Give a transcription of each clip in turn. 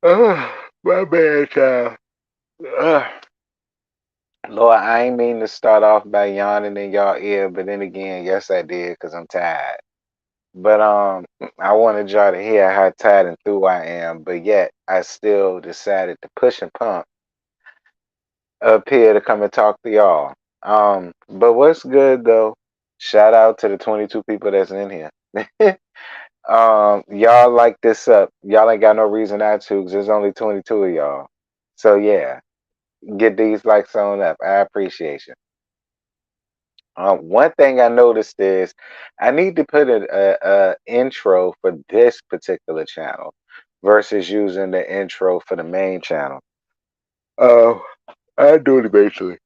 My bad, child. Ugh. Lord, I ain't mean to start off by yawning in y'all ear, but then again, yes, I did because I'm tired. But I wanted y'all to hear how tired and through I am, but yet I still decided to push and pump up here to come and talk to y'all. But what's good though? Shout out to the 22 people that's in here. Y'all like this up. Y'all ain't got no reason not to, 'cause there's only 22 of y'all. So yeah, get these likes on up. I appreciate you. One thing I noticed is I need to put a intro for this particular channel versus using the intro for the main channel. Oh, I do it eventually.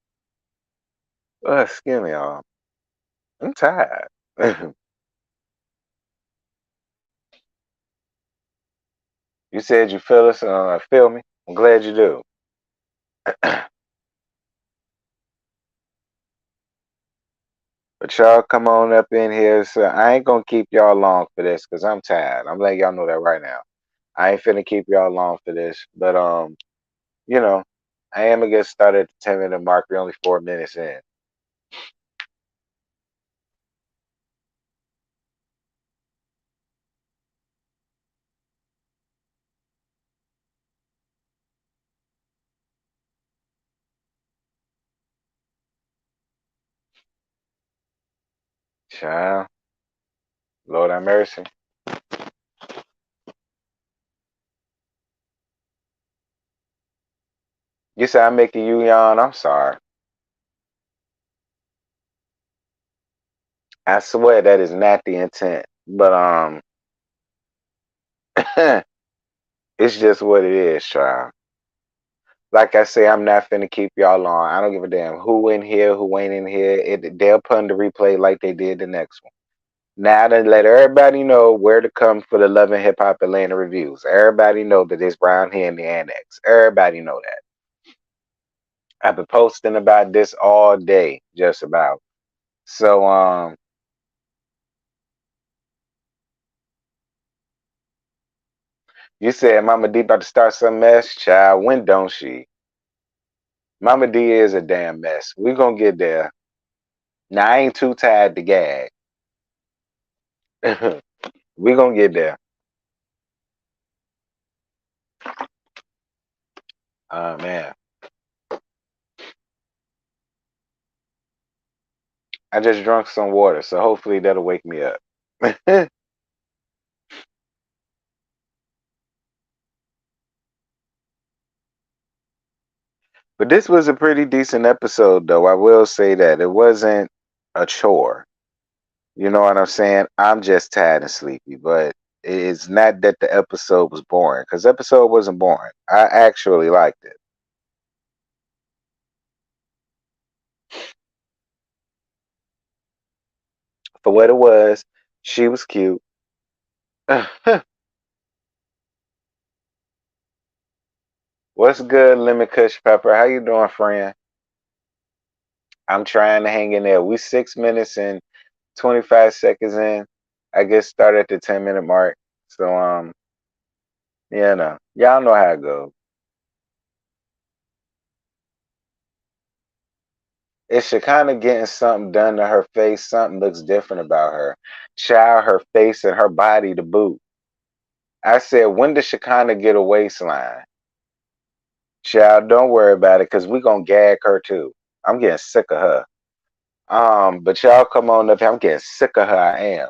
Excuse me, y'all. I'm tired. You said you feel us, feel me? I'm glad you do. But y'all come on up in here. So I ain't gonna keep y'all long for this because I'm tired. I'm letting y'all know that right now. I ain't finna keep y'all long for this. But you know, I am gonna get started at the 10-minute mark. We're only 4 minutes in. Child, Lord have mercy. You said I'm making you yawn. I'm sorry. I swear that is not the intent. But it's just what it is, child. Like I say, I'm not finna keep y'all long. I don't give a damn who in here, who ain't in here. They'll put the replay like they did the next one. Now to let everybody know where to come for the Love and Hip Hop Atlanta reviews. Everybody know that it's Brown here in the annex. Everybody know that. I've been posting about this all day, just about. So you said Mama D about to start some mess, child. When don't she? Mama D is a damn mess. We gonna get there. Now I ain't too tired to gag. We gonna get there. Oh man. I just drunk some water, so hopefully that'll wake me up. But this was a pretty decent episode, though. I will say that it wasn't a chore. You know what I'm saying? I'm just tired and sleepy, but it's not that the episode was boring, because episode wasn't boring. I actually liked it for what it was. She was cute. What's good, Lemon Kush Pepper? How you doing, friend? I'm trying to hang in there. We 6 minutes and 25 seconds in. I get started at the 10-minute mark. So yeah, no. Y'all know how it goes. Is Shekinah getting something done to her face? Something looks different about her. Child, her face and her body to boot. I said, when does Shekinah get a waistline? Child, don't worry about it, because we gonna gag her too. I'm getting sick of her. But y'all come on up here. I'm getting sick of her. I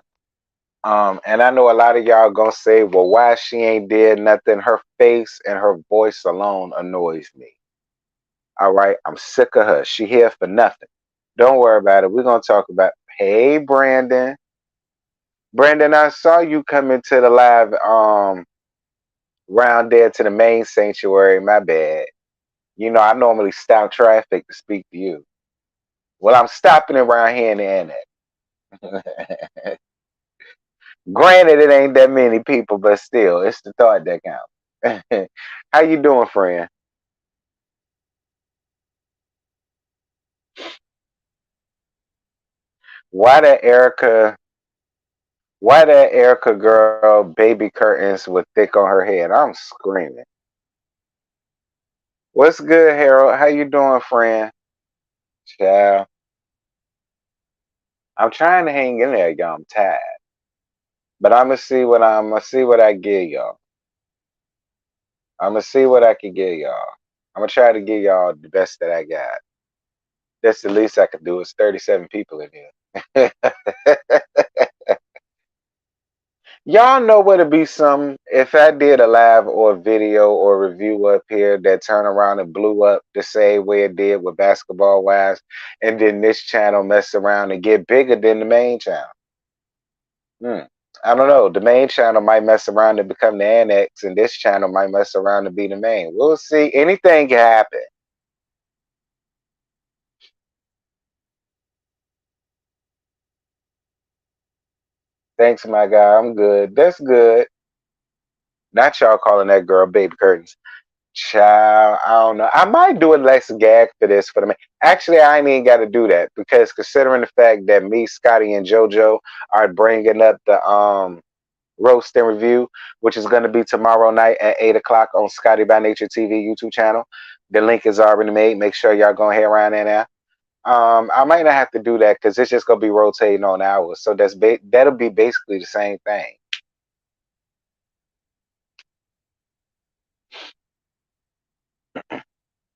am. And I know a lot of y'all gonna say, well, why she ain't did nothing? Her face and her voice alone annoys me. All right, I'm sick of her. She here for nothing. Don't worry about it. We're gonna talk about. Hey, Brandon. Brandon, I saw you come into the live round there to the main sanctuary. My bad. You know, I normally stop traffic to speak to you. Well, I'm stopping around here in the annex. Granted, it ain't that many people, but still, it's the thought that counts. How you doing, friend? Why that Erica? Why that Erica girl baby curtains with thick on her head? I'm screaming. What's good, Harold? How you doing, friend? Child. I'm trying to hang in there, y'all. I'm tired. But I'm gonna see what I get y'all. I'm gonna see what I can get y'all. I'm gonna try to get y'all the best that I got. That's the least I can do. It's 37 people in here. Y'all know what to be some. If I did a live or video or review up here that turned around and blew up the same way it did with Basketball Wives, and then this channel mess around and get bigger than the main channel. Hmm. I don't know. The main channel might mess around and become the annex, and this channel might mess around and be the main. We'll see. Anything can happen. Thanks, my guy. I'm good. That's good. Not y'all calling that girl baby curtains. Child, I don't know. I might do a Lex gag for this for the man. Actually, I ain't even got to do that because considering the fact that me, Scotty, and JoJo are bringing up the roast and review, which is going to be tomorrow night at 8 o'clock on Scotty by Nature TV YouTube channel. The link is already made. Make sure y'all go ahead around in there. I might not have to do that because it's just gonna be rotating on hours. So that'll be basically the same thing.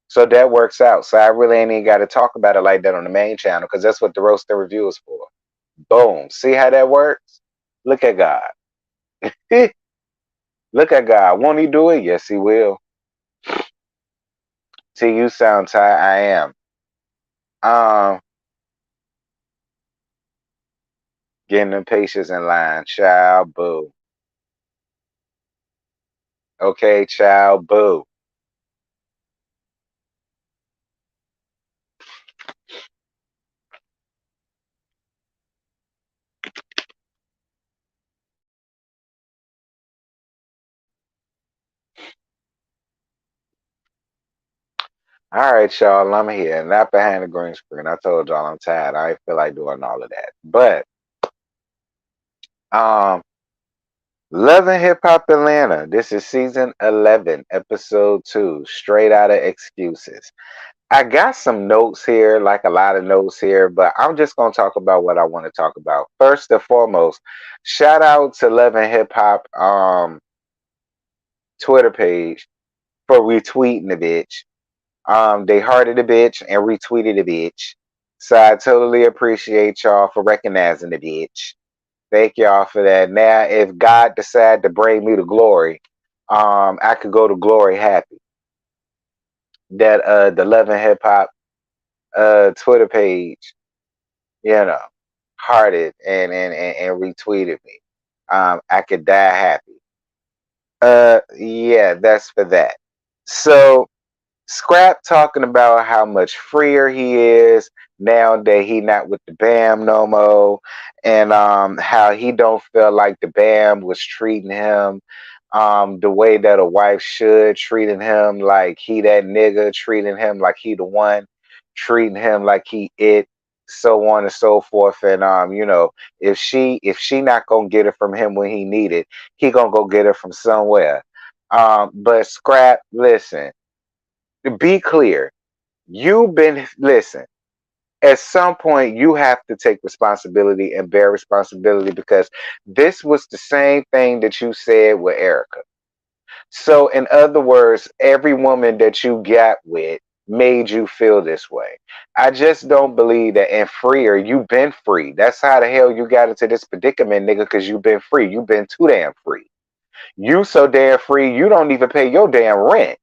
So that works out. So I really ain't even got to talk about it like that on the main channel because that's what the roast and review is for. Boom. See how that works? Look at God. Look at God. Won't he do it? Yes, he will. See, you sound tired. I am. Um, Getting the patients in line. Child, boo. Okay, child, boo. All right, y'all. I'm here. Not behind the green screen. I told y'all I'm tired. I ain't feel like doing all of that. But um Love and Hip Hop Atlanta. This is season 11, episode 2, Straight Outta Excuses. I got some notes here, like a lot of notes here, but I'm just going to talk about what I want to talk about. First and foremost, shout out to Love and Hip Hop Twitter page for retweeting the bitch. They hearted the bitch and retweeted the bitch. So I totally appreciate y'all for recognizing the bitch. Thank y'all for that. Now, if God decide to bring me to glory, I could go to glory happy. That the Love and Hip Hop Twitter page, you know, hearted and retweeted me. I could die happy. Yeah, that's for that. So Scrap talking about how much freer he is now that he not with the BAM no more, and how he don't feel like the BAM was treating him the way that a wife should, treating him like he that nigga, treating him like he the one, treating him like he it, so on and so forth. And if she not gonna get it from him when he need it, he gonna go get it from somewhere. But Scrap, listen, to be clear, listen, at some point you have to take responsibility and bear responsibility because this was the same thing that you said with Erica. So, in other words, every woman that you got with made you feel this way. I just don't believe that in freer, you've been free. That's how the hell you got into this predicament, nigga, because you've been free. You've been too damn free. You so damn free, you don't even pay your damn rent.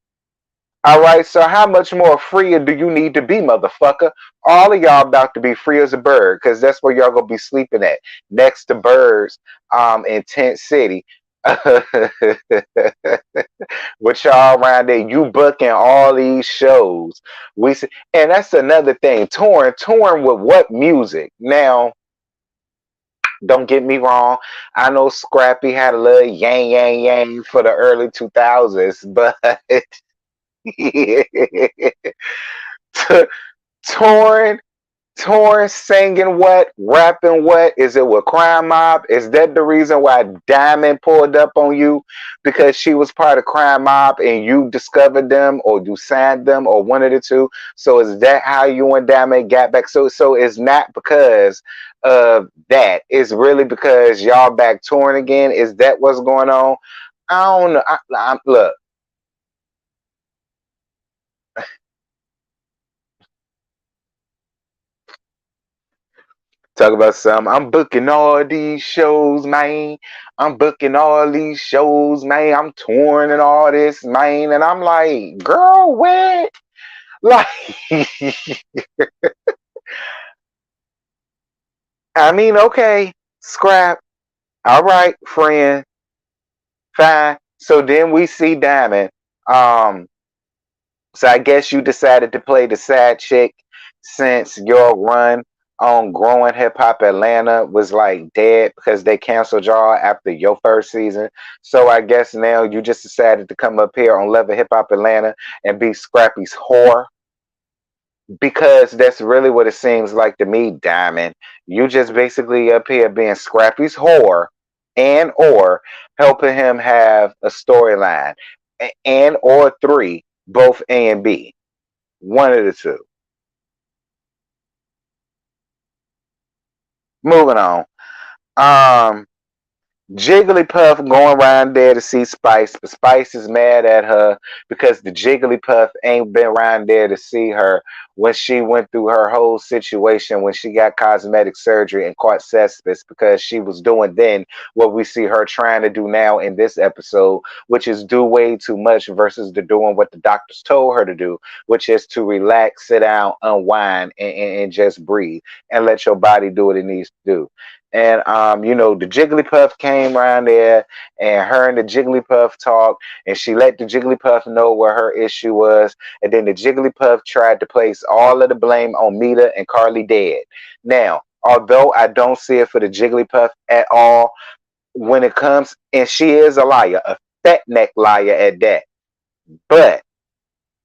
All right, so how much more freer do you need to be, motherfucker? All of y'all about to be free as a bird, because that's where y'all gonna be sleeping at, next to birds, in Tent City. With y'all around there, you booking all these shows. And that's another thing. Touring with what music? Now, don't get me wrong. I know Scrappy had a little yang yang yang for the early 2000s, but touring Touring, singing what, rapping what? Is it with Crime Mob? Is that the reason why Diamond pulled up on you? Because she was part of Crime Mob and you discovered them or you signed them or one of the two? So is that how you and Diamond got back? So it's not because of that. It's really because y'all back touring again. Is that what's going on? I don't know. Look, talk about some. I'm booking all these shows, man. I'm booking all these shows, man. I'm touring and all this, man. And I'm like, girl, what? Like, I mean, okay, scrap. All right, friend, fine. So then we see Diamond. Um, So I guess you decided to play the side chick since your run on Growing Hip Hop Atlanta was like dead because they canceled y'all after your first season. So I guess now you just decided to come up here on Love and Hip Hop Atlanta and be Scrappy's whore because that's really what it seems like to me, Diamond. You just basically up here being Scrappy's whore and or helping him have a storyline and or three, both A and B. One of the two. Moving on. Um, Jigglypuff going around there to see Spice, but Spice is mad at her because the Jigglypuff ain't been around there to see her when she went through her whole situation when she got cosmetic surgery and caught cesspit because she was doing then what we see her trying to do now in this episode, which is do way too much versus the doing what the doctors told her to do, which is to relax, sit down, unwind, and just breathe and let your body do what it needs to do. And the Jigglypuff came around there and her and the Jigglypuff talked and she let the Jigglypuff know where her issue was. And then the Jigglypuff tried to place all of the blame on Mita and Carly dead. Now, although I don't see it for the Jigglypuff at all, when it comes, and she is a liar, a fat neck liar at that. But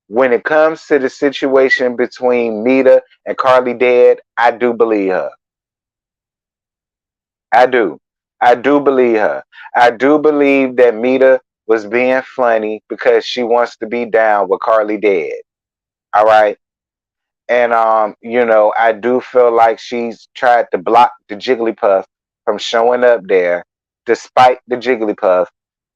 when it comes to the situation between Mita and Carly dead, I do believe her. I do. I do believe her. I do believe that Mita was being funny because she wants to be down with Carly dead. All right. And I do feel like she's tried to block the Jigglypuff from showing up there, despite the Jigglypuff,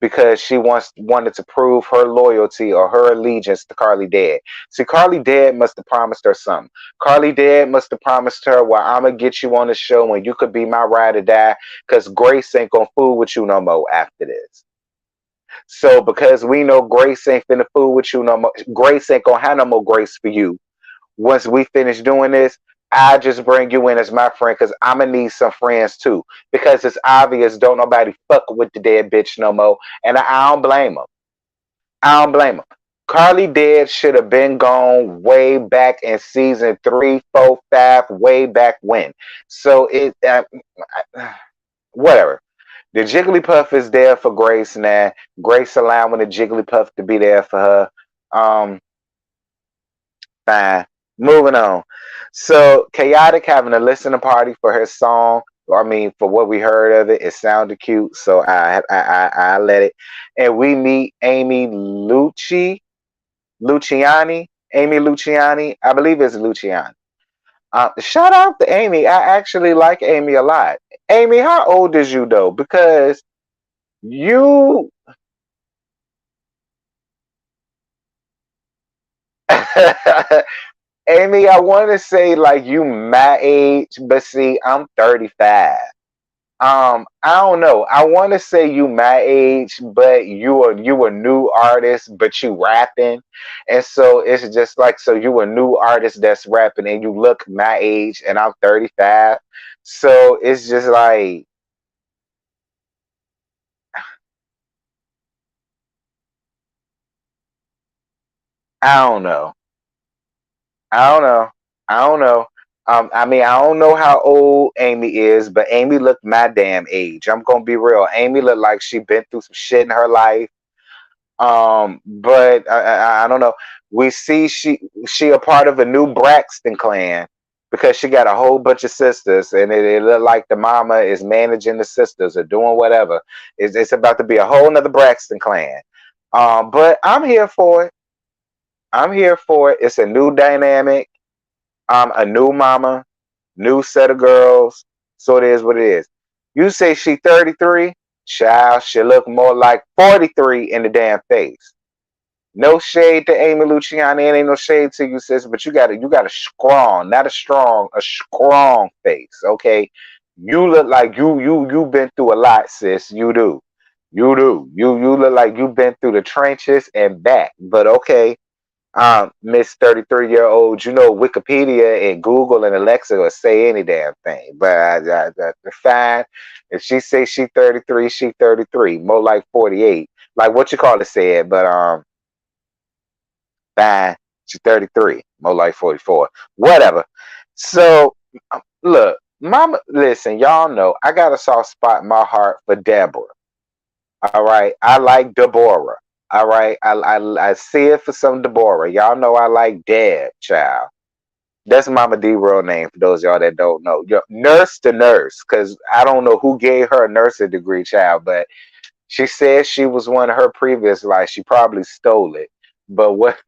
because she wanted to prove her loyalty or her allegiance to Carly Dead. See, Carly Dead must have promised her something. Carly Dead must have promised her, "Well, I'm gonna get you on the show and you could be my ride or die, because Grace ain't gonna fool with you no more after this." So because we know Grace ain't finna fool with you no more, Grace ain't gonna have no more grace for you once we finish doing this, I just bring you in as my friend because I'm gonna need some friends too. Because it's obvious don't nobody fuck with the dead bitch no more, and I don't blame them. I don't blame them. Carly Dead should have been gone way back in season 3, 4, 5, way back when. So whatever. The Jigglypuff is there for Grace now. Grace allowing the Jigglypuff to be there for her. Um, Fine. Moving on. So Chaotic having a listening party for her song. I mean, for what we heard of it, it sounded cute. So I let it. And we meet Luciani. Amy Luciani. I believe it's Luciani. Shout out to Amy. I actually like Amy a lot. Amy, how old is you though? Because you Amy, I want to say like you my age, but see, I'm 35. I don't know. I want to say you my age, but you a new artist, but you rapping, and so it's just like so you a new artist that's rapping, and you look my age, and I'm 35. So it's just like I don't know. I don't know. I don't know. I mean, I don't know how old Amy is, but Amy looked my damn age. I'm gonna be real. Amy looked like she been through some shit in her life. But I don't know. We see she a part of a new Braxton clan. because she got a whole bunch of sisters, and it look like the mama is managing the sisters or doing whatever. It's about to be a whole nother Braxton clan. But I'm here for it. I'm here for it. It's a new dynamic. A new mama, new set of girls. So it is what it is. You say she 33, child, she look more like 43 in the damn face. No shade to Amy Luciani, and ain't no shade to you, sis, but you got a strong, not a strong, a strong face. Okay, you look like you've been through a lot, sis. You do, you do. You look like you've been through the trenches and back. But okay, Miss 33-year-old, you know, Wikipedia and Google and Alexa will say any damn thing. But fine. If she say she 33, she 33. More like 48. Like what you call it said, but fine. She's 33. More like 44. Whatever. So look, mama, listen, y'all know I got a soft spot in my heart for Deborah. All right. I like Deborah. All right. I see it for some Deborah. Y'all know I like Deb, child. That's Mama D real name for those of y'all that don't know. Nurse to nurse, because I don't know who gave her a nursing degree, child, but she said she was one of her previous lives. She probably stole it. But what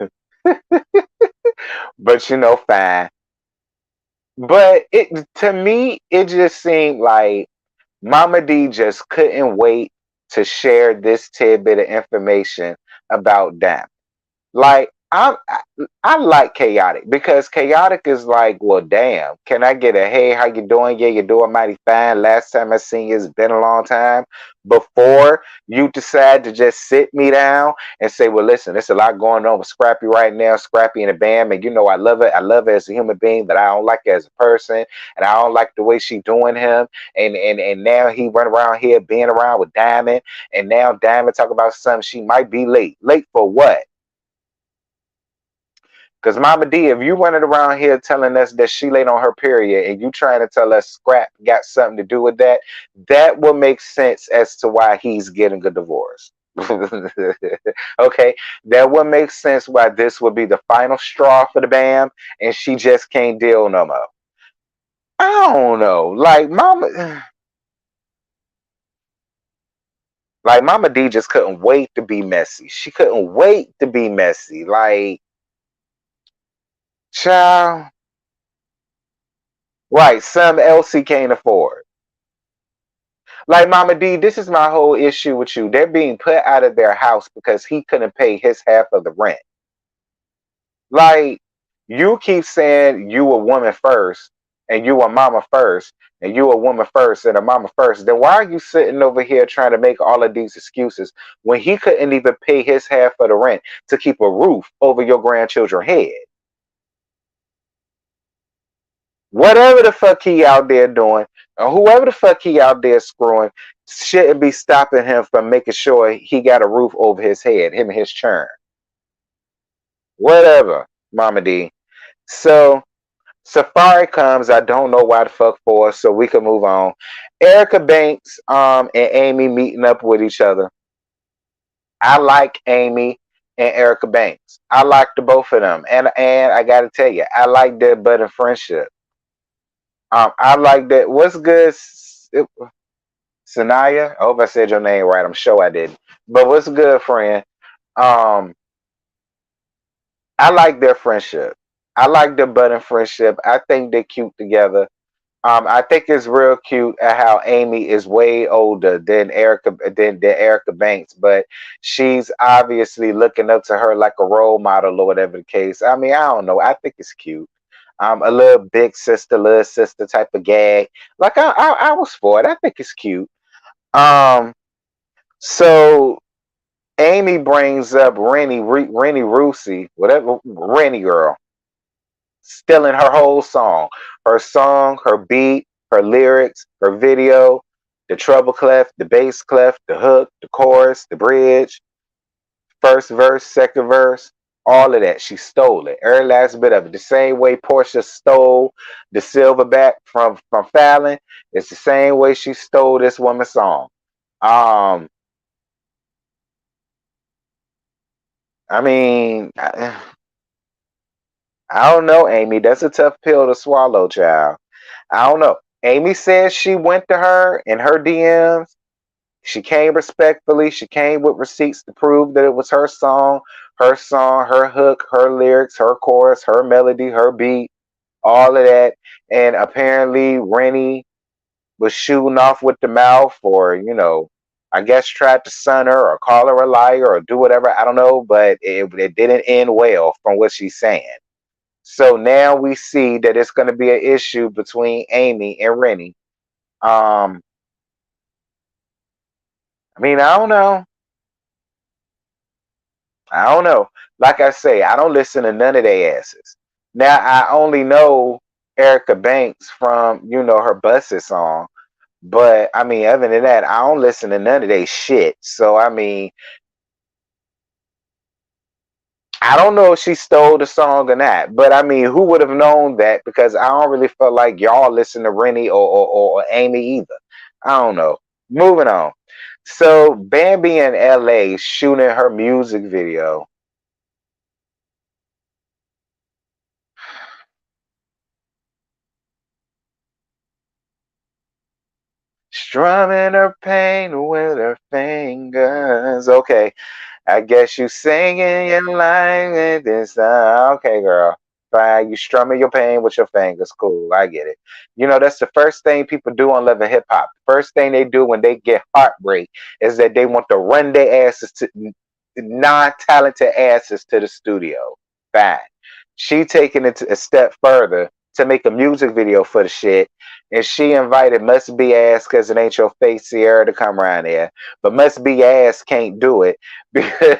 but you know, fine. But it to me, it just seemed like Mama D just couldn't wait to share this tidbit of information about them. Like I like chaotic because chaotic is like, well, damn, can I get a hey, how you doing? Yeah, you're doing mighty fine. Last time I seen you, it's been a long time. Before you decide to just sit me down and say, well, listen, there's a lot going on with Scrappy right now, Scrappy in the band, and you know I love it. I love her as a human being, but I don't like her as a person, and I don't like the way she doing him. And now he run around here being around with Diamond, and now Diamond talk about something she might be late. Late for what? Because Mama D, if you running around here telling us that she late on her period and you trying to tell us Scrap got something to do with that, that will make sense as to why he's getting a divorce. Okay, that would make sense why this would be the final straw for the BAM and she just can't deal no more. I don't know. Mama D just couldn't wait to be messy. She couldn't wait to be messy. Like, child. Right, some else he can't afford. Like Mama D, this is my whole issue with you. They're being put out of their house because he couldn't pay his half of the rent. Like, you keep saying you a woman first and you a mama first and you a woman first and a mama first. Then why are you sitting over here trying to make all of these excuses when he couldn't even pay his half of the rent to keep a roof over your grandchildren's head? Whatever the fuck he out there doing, or whoever the fuck he out there screwing, shouldn't be stopping him from making sure he got a roof over his head, him and his churn. Whatever, Mama D. So Safari comes, I don't know why the fuck for, so we can move on. Erica Banks and Amy meeting up with each other. I like Amy and Erica Banks. I like the both of them. And I gotta tell you, I like their budding friendship. I like that. What's good, Sanaya? I hope I said your name right. I'm sure I didn't. But what's good, friend? Um, I like their friendship. I like their budding friendship. I think they're cute together. I think it's real cute at how Amy is way older than Erica Banks, but she's obviously looking up to her like a role model or whatever the case. I mean, I don't know. I think it's cute. A little big sister, little sister type of gag. Like I was for it. I think it's cute. Um, so Amy brings up Rennie Rusi, whatever Rennie girl, stealing her whole song, her beat, her lyrics, her video, the treble clef, the bass clef, the hook, the chorus, the bridge, first verse, second verse, all of that. She stole it. Every last bit of it. The same way Portia stole the silverback from Fallon. It's the same way she stole this woman's song. Um, I mean, I don't know, Amy. That's a tough pill to swallow, child. I don't know. Amy says she went to her in her DMs. She came respectfully. She came with receipts to prove that it was her song, her hook, her lyrics, her chorus, her melody, her beat, all of that. And apparently, Rennie was shooting off with the mouth, or I guess tried to sun her or call her a liar or do whatever. I don't know, but it didn't end well from what she's saying. So now we see that it's going to be an issue between Amy and Rennie. Um, I mean, I don't know. I don't know. Like I say, I don't listen to none of their asses. Now I only know Erica Banks from her Busted song, but I mean, other than that, I don't listen to none of their shit. So I mean, I don't know if she stole the song or not, but I mean, who would have known that? Because I don't really feel like y'all listen to Rennie or Amy either. I don't know. Moving on. So Bambi in LA shooting her music video. Strumming her pain with her fingers. Okay, I guess you singing your line at this time. Okay, girl. Fine. You strumming your pain with your fingers. Cool. I get it. That's the first thing people do on Love and Hip Hop. First thing they do when they get heartbreak is that they want to run their asses to non-talented asses to the studio. Fine. She taking it a step further to make a music video for the shit, and she invited Must Be Ass because it ain't your face Sierra to come around there, but Must Be Ass can't do it because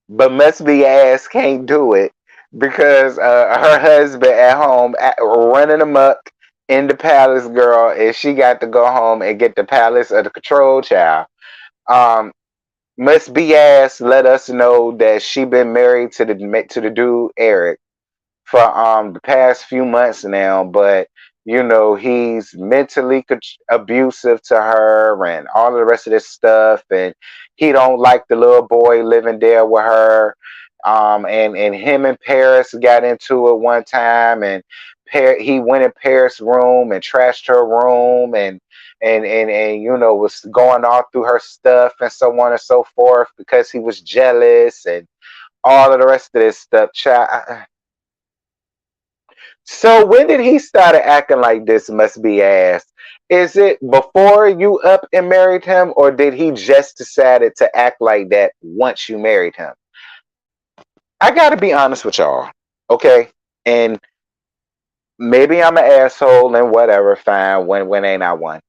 but Must Be Ass can't do it because her husband at home running amok in the palace, girl, and she got to go home and get the palace of the control child. Um, Must Be Ass let us know that she been married to the dude Eric for the past few months now, but he's mentally abusive to her and all of the rest of this stuff, and he don't like the little boy living there with her. And him and Paris got into it one time, and he went in Paris' room and trashed her room, and was going all through her stuff and so on and so forth because he was jealous and all of the rest of this stuff. So when did he start acting like this? Must be asked. Is it before you up and married him, or did he just decided to act like that once you married him? I gotta be honest with y'all, okay? And maybe I'm an asshole and whatever. Fine. When ain't I one?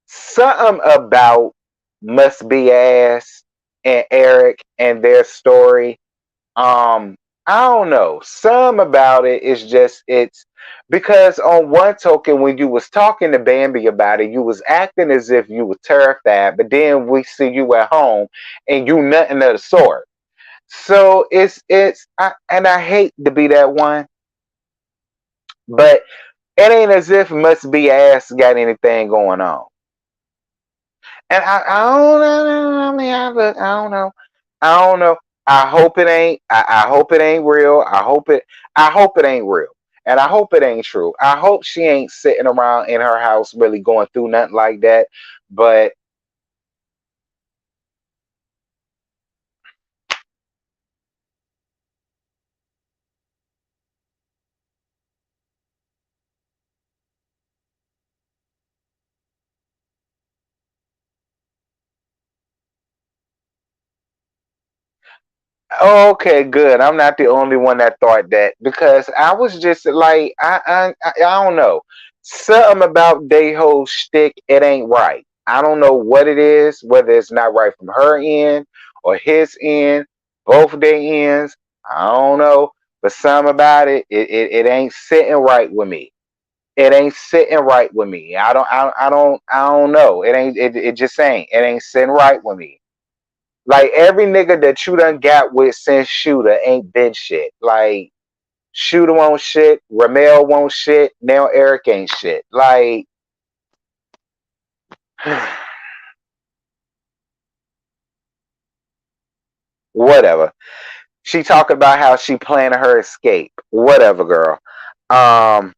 Something about Must Be Ass and Eric and their story. I don't know. Some about it is just it's because on one token, when you was talking to Bambi about it, you was acting as if you were terrified, but then we see you at home and you nothing of the sort. So and I hate to be that one, but it ain't as if Must Be Ass got anything going on. And I don't know. I mean, I don't know. I don't know. I hope it ain't. I hope it ain't real. I hope it ain't real. And I hope it ain't true. I hope she ain't sitting around in her house really going through nothing like that. But okay, good. I'm not the only one that thought that because I was just like, I don't know. Something about they whole shtick, it ain't right. I don't know what it is, whether it's not right from her end or his end, both their ends. I don't know. But something about it ain't sitting right with me. It ain't sitting right with me. I don't know. It just ain't. It ain't sitting right with me. Like every nigga that you done got with since Shooter ain't been shit. Like Shooter won't shit. Ramel won't shit. Now Eric ain't shit. Like, whatever. She talking about how she planning her escape. Whatever, girl. Um,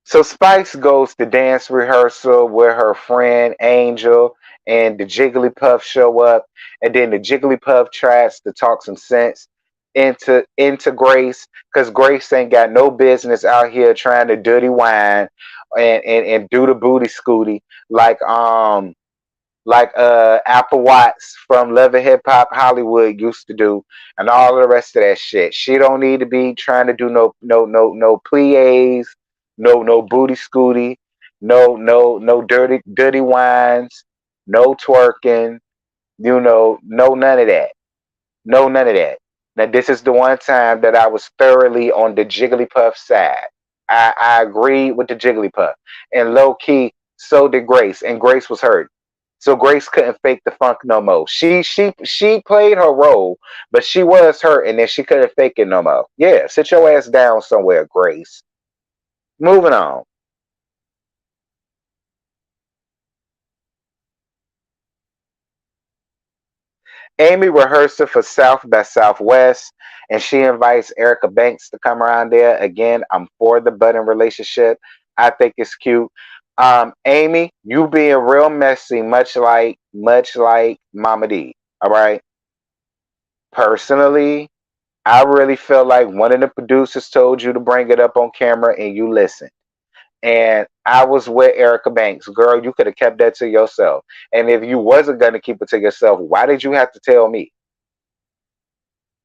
So Spice goes to dance rehearsal with her friend Angel, and the Jigglypuff show up, and then the Jigglypuff tries to talk some sense into Grace, because Grace ain't got no business out here trying to dirty wine and do the booty scooty like Apple Watts from Love and Hip Hop Hollywood used to do, and all of the rest of that shit. She don't need to be trying to do no plies, no booty scooty, no dirty wines, no twerking, no none of that. No, none of that. Now, this is the one time that I was thoroughly on the Jigglypuff side. I agreed with the Jigglypuff. And low key, so did Grace. And Grace was hurt. So Grace couldn't fake the funk no more. She played her role, but she was hurt and then she couldn't fake it no more. Yeah, sit your ass down somewhere, Grace. Moving on. Amy rehearsing for South by Southwest, and she invites Erica Banks to come around there. Again, I'm for the budding relationship. I think it's cute. Amy, you being real messy, much like Mama D. All right. Personally, I really feel like one of the producers told you to bring it up on camera and you listened. And I was with Erica Banks. Girl, you could have kept that to yourself. And if you wasn't gonna keep it to yourself, why did you have to tell me?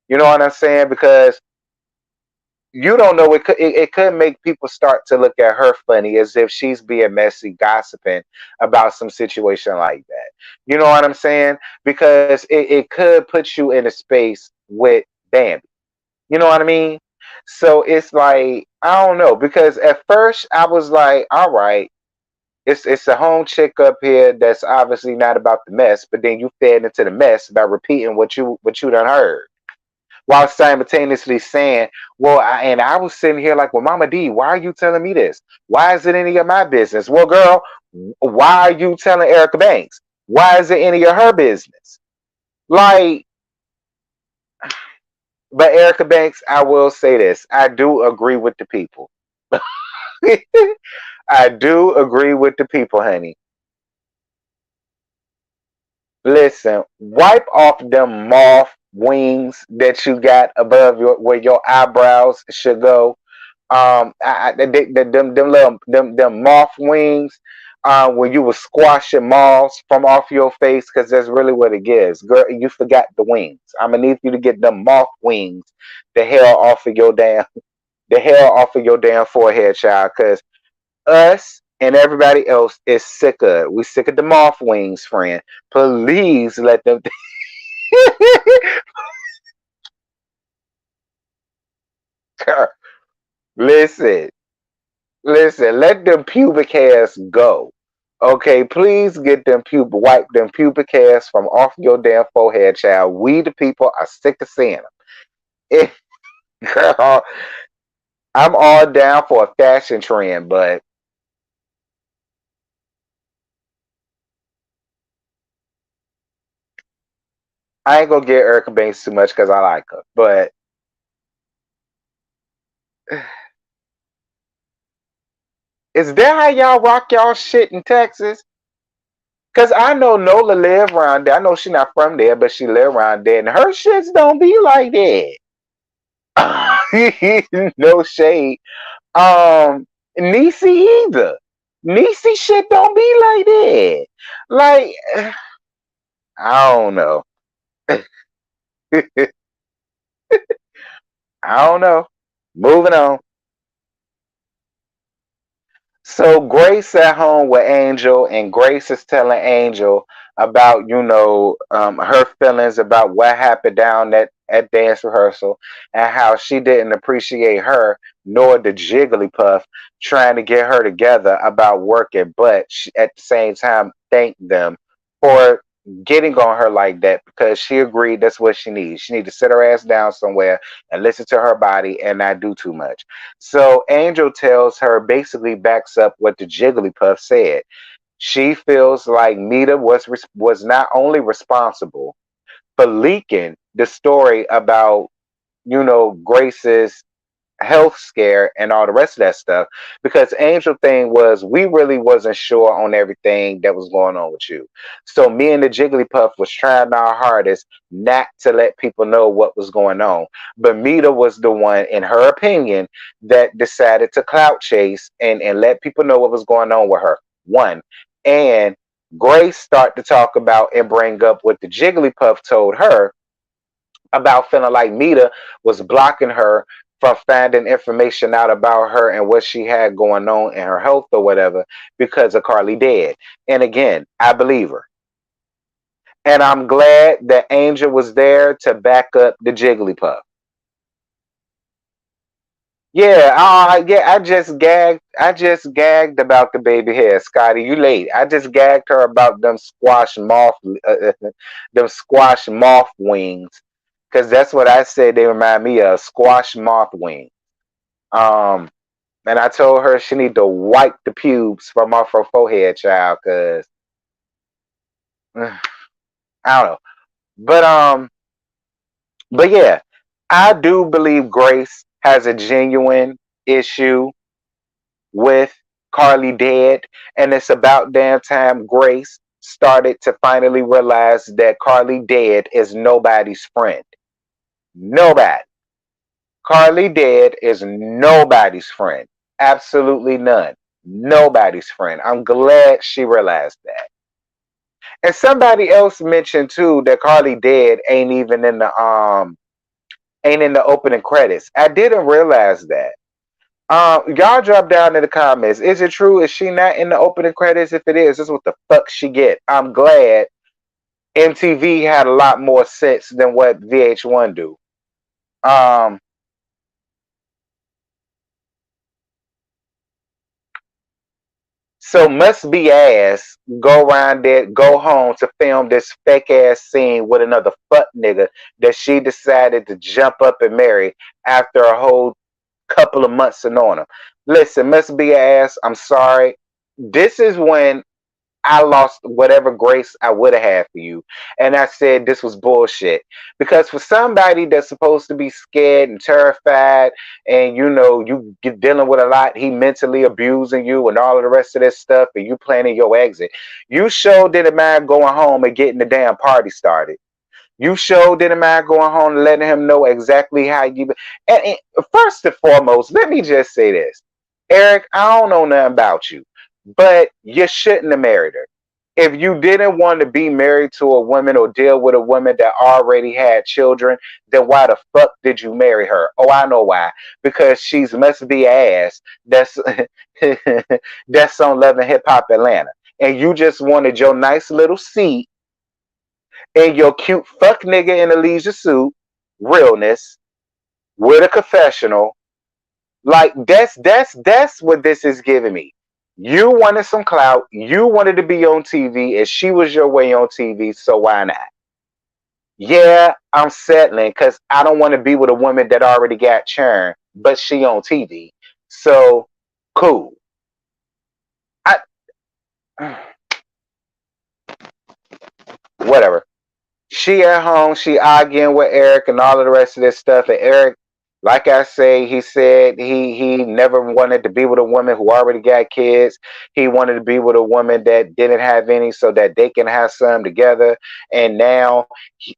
You know what I'm saying? Because you don't know, it could make people start to look at her funny as if she's being messy, gossiping about some situation like that. You know what I'm saying? Because it could put you in a space with Bambi. You know what I mean? So it's like, I don't know, because at first I was like, all right, it's a home chick up here that's obviously not about the mess, but then you fed into the mess by repeating what you done heard, while simultaneously saying, well, and I was sitting here like, well, Mama D, why are you telling me this? Why is it any of my business? Well, girl, why are you telling Erica Banks? Why is it any of her business? Like, but Erica Banks, I will say this. I do agree with the people. I do agree with the people, honey. Listen, wipe off them moth wings that you got above where your eyebrows should go. Them moth wings, when you were squashing moths from off your face, because that's really what it is. Girl, you forgot the wings. I'm gonna need you to get them moth wings the hell off of your damn forehead, child, because us and everybody else is sick of it. We sick of the moth wings, friend. Please let them. listen, listen. Let them pubic hairs go. Okay, please get wipe them pubic hairs from off your damn forehead, child. We the people are sick of seeing them. Girl, I'm all down for a fashion trend, but I ain't gonna get Erica Banks too much because I like her. But is that how y'all rock y'all shit in Texas? Cause I know Nola live around there. I know she not from there, but she live around there, and her shits don't be like that. No shade. Niecy either. Niecy shit don't be like that. Like, I don't know. I don't know. Moving on. So Grace at home with Angel, and Grace is telling Angel about her feelings about what happened down at dance rehearsal, and how she didn't appreciate her nor the Jigglypuff trying to get her together about working, but she, at the same time thanked them for getting on her like that because she agreed that's what she needs. She needs to sit her ass down somewhere and listen to her body and not do too much. So Angel tells her, basically backs up what the Jigglypuff said. She feels like Mita was not only responsible for leaking the story about, Grace's health scare and all the rest of that stuff, because Angel thing was, we really wasn't sure on everything that was going on with you. So me and the Jigglypuff was trying our hardest not to let people know what was going on. But Mita was the one, in her opinion, that decided to clout chase and let people know what was going on with her. One. And Grace started to talk about and bring up what the Jigglypuff told her about feeling like Mita was blocking her from finding information out about her and what she had going on in her health or whatever because of Carly dead. And again, I believe her. And I'm glad that Angel was there to back up the Jigglypuff. Yeah, yeah. I just gagged. I just gagged about the baby hair, Scotty. You late? I just gagged her about them squash moth wings, because that's what I said they remind me of, squash moth wings. Um, and I told her she need to wipe the pubes from off her forehead, child, because I don't know. But but yeah, I do believe Grace has a genuine issue with Carly dead, and it's about damn time Grace started to finally realize that Carly dead is nobody's friend. Nobody. Carly dead is nobody's friend. Absolutely none. Nobody's friend. I'm glad she realized that. And somebody else mentioned too that Carly dead ain't in the opening credits. I didn't realize that. Y'all drop down in the comments. Is it true? Is she not in the opening credits? If it is, this is what the fuck she get. I'm glad MTV had a lot more sense than what VH1 do. Um, So must be ass go around there, go home to film this fake ass scene with another fuck nigga that she decided to jump up and marry after a whole couple of months of knowing him. Listen, must be ass. I'm sorry. This is when I lost whatever grace I would have had for you. And I said this was bullshit. Because for somebody that's supposed to be scared and terrified, and you get dealing with a lot, he mentally abusing you and all of the rest of this stuff, and you planning your exit, you sure didn't mind going home and getting the damn party started. You sure didn't mind going home and letting him know exactly how you. And first and foremost, let me just say this, Eric. I don't know nothing about you, but you shouldn't have married her. If you didn't want to be married to a woman or deal with a woman that already had children, then why the fuck did you marry her? Oh, I know why. Because she's must be ass. That's that's on Love and Hip Hop Atlanta, and you just wanted your nice little seat and your cute fuck nigga in a leisure suit, realness, with a confessional. Like that's what this is giving me. You wanted some clout, you wanted to be on TV, and she was your way on TV, so why not? Yeah, I'm settling because I don't want to be with a woman that already got churned, but she on TV. So cool. I whatever. She at home, she arguing with Eric and all of the rest of this stuff. And Eric, like I say, he said he never wanted to be with a woman who already got kids. He wanted to be with a woman that didn't have any, so that they can have some together. And now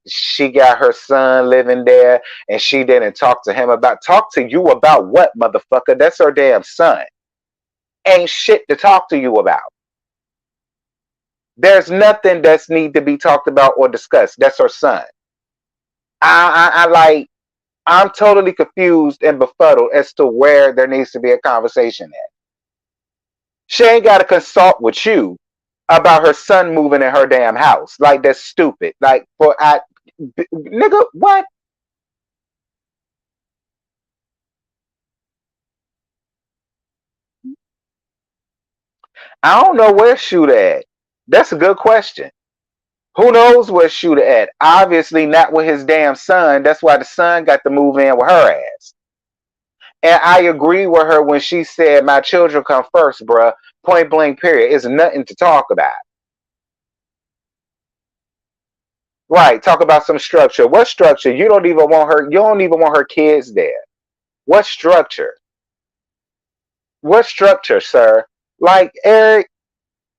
she got her son living there, and she didn't talk to you about what, motherfucker? That's her damn son. Ain't shit to talk to you about. There's nothing that's need to be talked about or discussed. That's her son. I like. I'm totally confused and befuddled as to where there needs to be a conversation at. She ain't got to consult with you about her son moving in her damn house. Like that's stupid. Nigga, what? I don't know where shoot at. That's a good question. Who knows where Shooter at? Obviously not with his damn son. That's why the son got to move in with her ass. And I agree with her when she said, "My children come first, bruh. Point blank, period. It's nothing to talk about." Right. Talk about some structure. What structure? You don't even want her. You don't even want her kids there. What structure? What structure, sir? Like, Eric,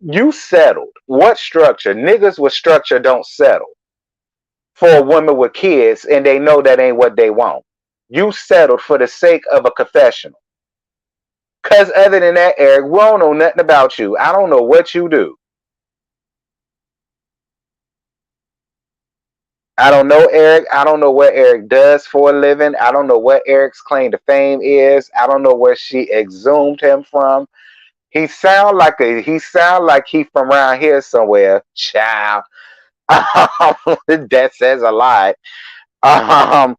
you settled. What structure? Niggas with structure don't settle for a woman with kids, and they know that ain't what they want. You settled for the sake of a confessional. Cause other than that, Eric, we don't know nothing about you. I don't know what you do. I don't know Eric. I don't know what Eric does for a living. I don't know what Eric's claim to fame is. I don't know where she exhumed him from. He sound like he from around here somewhere. Child. That says a lot. Um,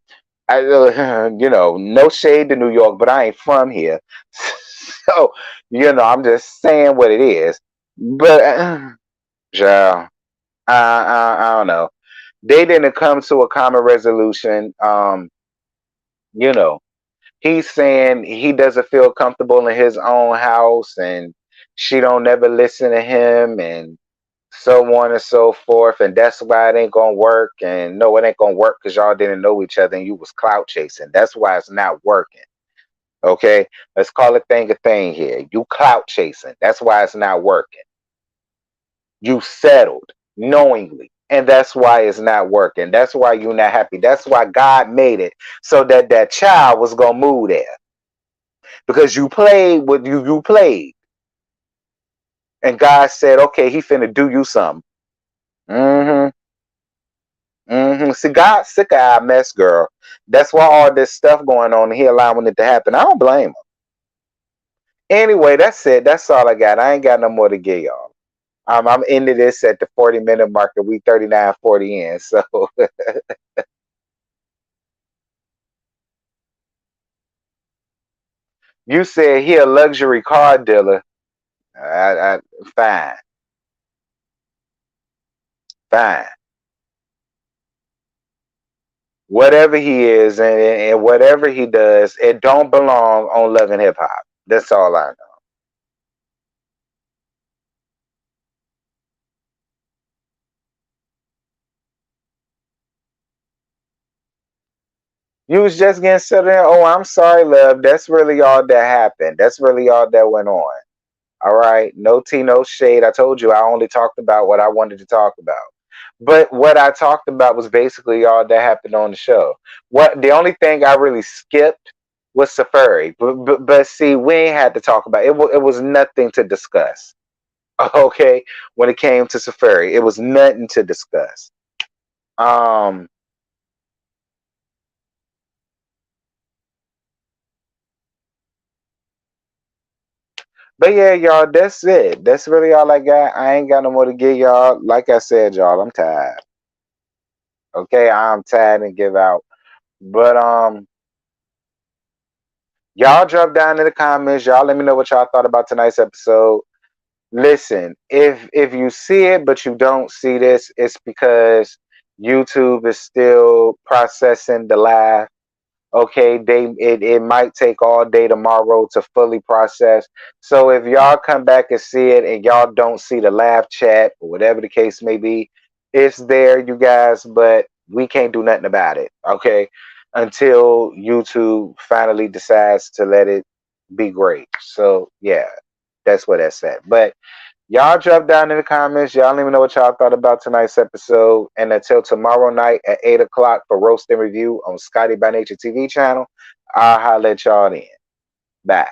no shade to New York, but I ain't from here. So, I'm just saying what it is. But, child, I don't know. They didn't come to a common resolution. You know, he's saying he doesn't feel comfortable in his own house, and she don't never listen to him, and so on and so forth, and that's why it ain't gonna work. And no, it ain't gonna work because y'all didn't know each other and you was clout chasing. That's why it's not working. Okay, let's call a thing here. You clout chasing. That's why it's not working. You settled knowingly, and that's why it's not working. That's why you're not happy. That's why God made it so that that child was gonna move there because you played what you played, and God said, "Okay, he finna do you something." Mm-hmm. See, God's sick of our mess, girl. That's why all this stuff going on, and He allowing it to happen. I don't blame Him. Anyway, that's it. That's all I got. I ain't got no more to give y'all. I'm into this at the 40-minute marker. We 39:40 in. So you said he a luxury car dealer. I, fine, fine. Whatever he is and whatever he does, it don't belong on Love and Hip Hop. That's all I know. You was just getting settled in. Oh, I'm sorry, love. That's really all that happened. That's really all that went on. All right. No tea, no shade. I told you I only talked about what I wanted to talk about. But what I talked about was basically all that happened on the show. What the only thing I really skipped was Safari. But see, we ain't had to talk about it. It was nothing to discuss. Okay. When it came to Safari, it was nothing to discuss. Um, But yeah, y'all, that's it. That's really all I got. I ain't got no more to give y'all. Like I said, y'all, I'm tired. Okay, I'm tired and give out. But y'all drop down in the comments. Y'all let me know what y'all thought about tonight's episode. Listen, if you see it but you don't see this, it's because YouTube is still processing the live. Okay, it might take all day tomorrow to fully process. So if y'all come back and see it and y'all don't see the live chat or whatever the case may be, it's there, you guys, but we can't do nothing about it. Okay, until YouTube finally decides to let it be great. So yeah, that's what that's at. But y'all drop down in the comments. Y'all let me know what y'all thought about tonight's episode. And until tomorrow night at 8 o'clock for Roast and Review on Scotty by Nature TV channel, I'll holler at y'all then. Bye.